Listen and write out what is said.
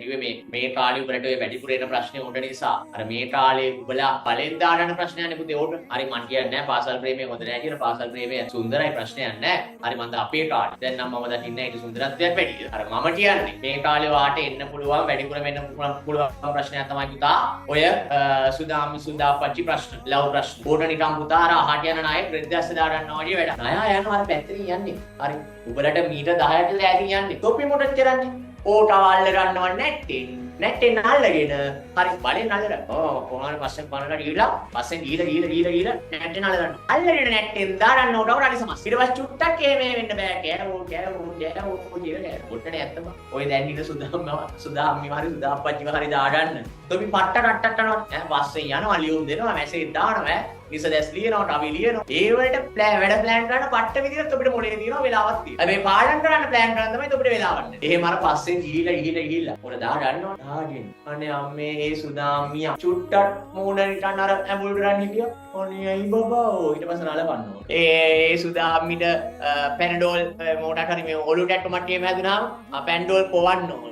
කිව්වේ මේ කාලේ උඹලට ඔය වැඩිපුර එන ප්‍රශ්නේ උඩ නිසා අර මේ කාලේ උඹලා බලෙන් දාන ප්‍රශ්නයන්නේ පුතේ ඕක. හරි මං කියන්නේ නැහැ පාසල් ප්‍රේමය හොඳ නැහැ කියලා. පාසල් ප්‍රේමය සුන්දරයි ප්‍රශ්නයක් නැහැ. හරි මන්ද අපේ කාලේ. දැන් නම් මම දකින්නේ ඒක සුන්දරත්වයක් වැඩි. අර මම කියන්නේ මේ කාලේ වාට එන්න පුළුවන් වැඩිපුර වෙන්න පුළුවන් ප්‍රශ්නයක් තමයි පුතා ඔය සුදාපච්චි ප්‍රශ්න. ලව් ප්‍රශ්න. ඕන නිකන් පුතා අර අහට යන ණය ප්‍රතිදස්ස දාගන්නවා වගේ වැඩ. ණය යනවා අර පැත්තකින් යන්නේ. හරි. උඹලට මීටර් 10කට ලෑකින් යන්නේ. තොපි මොකද කරන්නේ? ඕටව අල්ල ගන්නව නැට්ටෙන් අල්ලගෙන හරි බලෙන් අල්ලලා කොහොමද පස්සෙන් පනලා ගිහලා පස්සෙන් ගිහලා නැට්ටෙන් අල්ලගන්න අල්ලගෙන නැට්ටෙන් දාන්න ඕටව රණි සමස් ඊට පස්සේ චුට්ටක් මේ වෙන්න බෑ කෑවෝ කියලා ඔට්ටනේ ඇත්තම ඔය දැන් ඉන්න සුදාම්මි හරි සුදාප්පච්චි හරි දාගන්න තොපි පට්ට කරනවා පස්සෙන් යනවා ලියුම් දෙනවා මැසේජ් දානවා නිස දැස් ලියනවා ටවි ලියනවා ඒ වලට වැඩ ප්ලෑන් කරන්න පට්ට විදිහට ඔබට මොලේ තියෙනවා වෙලාවක් තියෙනවා හැබැයි පාඩම් කරන්න ප්ලෑන් කරන්න තමයි ඔබට වෙලාවක් නැහැ එහෙම අර පස්සෙන් ගිහිලා මොන දාගන්නවා දාගෙන අනේ අම්මේ ඒ සුදාම්මියා චුට්ටක් මූණ නිකන් අර ඇඹුල් කරන් හිටියා අනේ අයි බබා ඊට පස්සේ නලපන්නවා ඒ සුදාම්මිට පැනඩෝල් මොකටද හරි මේ ඔලුවට ඇට්ටු මට්ටියම හැදුනාම පැන්ඩෝල් පොවන්න ඕන